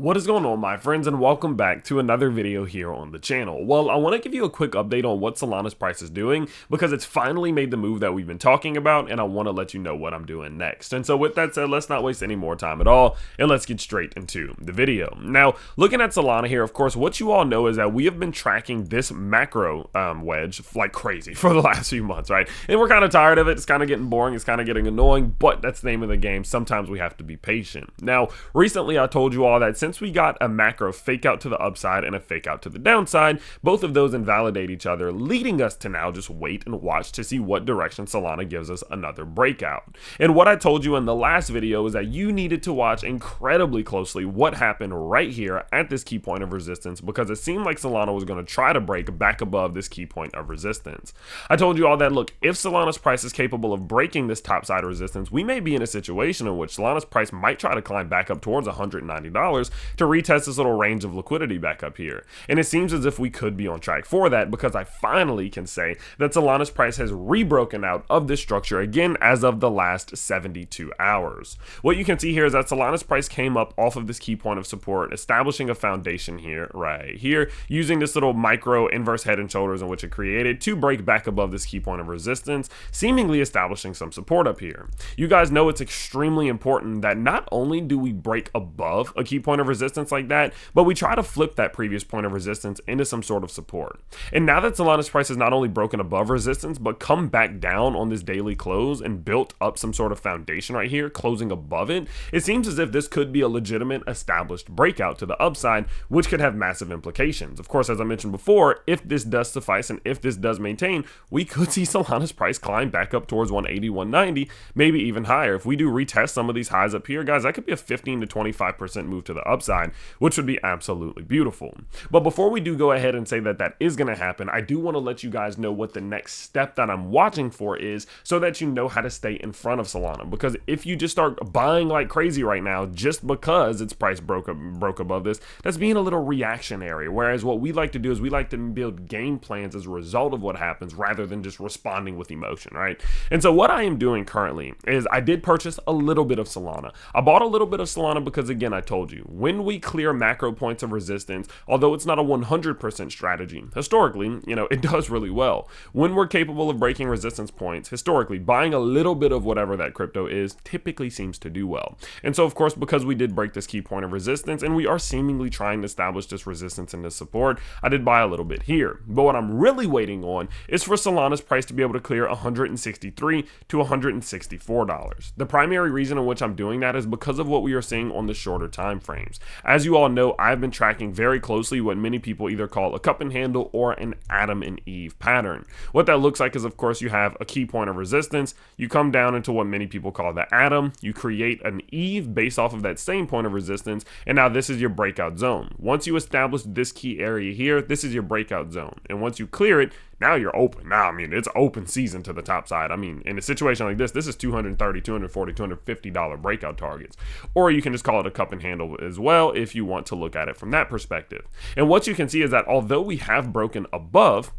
What is going on, my friends, and welcome back to another video here on the channel. Well, I want to give you a quick update on what Solana's price is doing because it's finally made the move that we've been talking about, and I want to let you know what I'm doing next. And so with that said, let's not waste any more time at all, and let's get straight into the video. Now, looking at Solana here, of course, what you all know is that we have been tracking this macro wedge like crazy for the last few months, right? And we're kind of tired of it. It's kind of getting boring. It's kind of getting annoying, but that's the name of the game. Sometimes we have to be patient. Now, recently I told you all that since we got a macro fake out to the upside and a fake out to the downside, both of those invalidate each other, leading us to now just wait and watch to see what direction Solana gives us another breakout. And what I told you in the last video is that you needed to watch incredibly closely what happened right here at this key point of resistance, because it seemed like Solana was going to try to break back above this key point of resistance. I told you all that, look, if Solana's price is capable of breaking this topside resistance, we may be in a situation in which Solana's price might try to climb back up towards $190 to retest this little range of liquidity back up here. And it seems as if we could be on track for that, because I finally can say that Solana's price has rebroken out of this structure again as of the last 72 hours. What you can see here is that Solana's price came up off of this key point of support, establishing a foundation here, right here, using this little micro inverse head and shoulders in which it created to break back above this key point of resistance, seemingly establishing some support up here. You guys know it's extremely important that not only do we break above a key point of resistance like that, but we try to flip that previous point of resistance into some sort of support. And now that Solana's price has not only broken above resistance, but come back down on this daily close and built up some sort of foundation right here, closing above it, it seems as if this could be a legitimate established breakout to the upside, which could have massive implications. Of course, as I mentioned before, if this does suffice and if this does maintain, we could see Solana's price climb back up towards 180, 190, maybe even higher. If we do retest some of these highs up here, guys, that could be a 15 to 25% move to the upside, which would be absolutely beautiful. But before we do go ahead and say that that is going to happen, I do want to let you guys know what the next step that I'm watching for is, so that you know how to stay in front of Solana. Because if you just start buying like crazy right now just because its price broke above this, that's being a little reactionary. Whereas what we like to do is we like to build game plans as a result of what happens rather than just responding with emotion, right? And so what I am doing currently is I did purchase a little bit of Solana. I bought a little bit of Solana because, again, I told you, when we clear macro points of resistance, although it's not a 100% strategy, historically, it does really well. When we're capable of breaking resistance points, historically, buying a little bit of whatever that crypto is typically seems to do well. And so, of course, because we did break this key point of resistance and we are seemingly trying to establish this resistance and this support, I did buy a little bit here. But what I'm really waiting on is for Solana's price to be able to clear $163 to $164. The primary reason in which I'm doing that is because of what we are seeing on the shorter time frames. As you all know, I've been tracking very closely what many people either call a cup and handle or an Adam and Eve pattern. What that looks like is, of course, you have a key point of resistance, you come down into what many people call the Adam, you create an Eve based off of that same point of resistance, and now this is your breakout zone. Once you establish this key area here, this is your breakout zone. And once you clear it, now you're open. Now, it's open season to the top side. In a situation like this is $230, $240, $250 breakout targets. Or you can just call it a cup and handle as well if you want to look at it from that perspective. And what you can see is that although we have broken above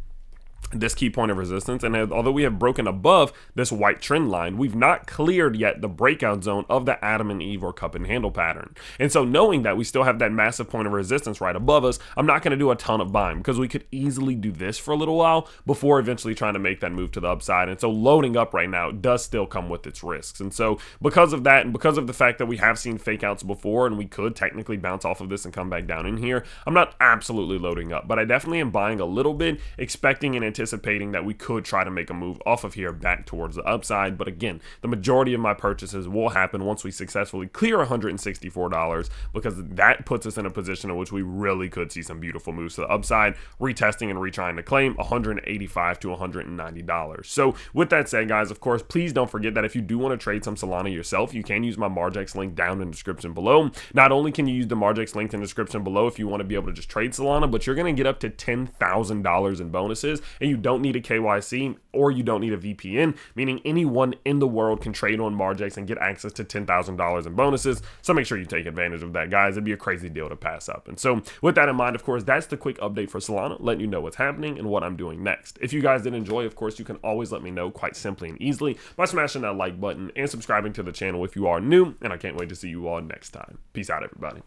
this key point of resistance, and although we have broken above this white trend line, we've not cleared yet the breakout zone of the Adam and Eve or cup and handle pattern. And so knowing that we still have that massive point of resistance right above us, I'm not going to do a ton of buying, because we could easily do this for a little while before eventually trying to make that move to the upside. And so loading up right now does still come with its risks. And so because of that, and because of the fact that we have seen fake outs before and we could technically bounce off of this and come back down in here, I'm not absolutely loading up, but I definitely am buying a little bit, expecting and anticipating that we could try to make a move off of here back towards the upside. But again, the majority of my purchases will happen once we successfully clear $164, because that puts us in a position in which we really could see some beautiful moves to the upside, retesting and retrying to claim $185 to $190. So with that said, guys, of course, please don't forget that if you do want to trade some Solana yourself, you can use my Margex link down in the description below. Not only can you use the Margex link in the description below if you want to be able to just trade Solana, but you're going to get up to $10,000 in bonuses, and you don't need a KYC or you don't need a VPN, meaning anyone in the world can trade on Margex and get access to $10,000 in bonuses. So make sure you take advantage of that, guys. It'd be a crazy deal to pass up. And so with that in mind, of course, that's the quick update for Solana, letting you know what's happening and what I'm doing next. If you guys did enjoy, of course, you can always let me know quite simply and easily by smashing that like button and subscribing to the channel if you are new, and I can't wait to see you all next time. Peace out, everybody.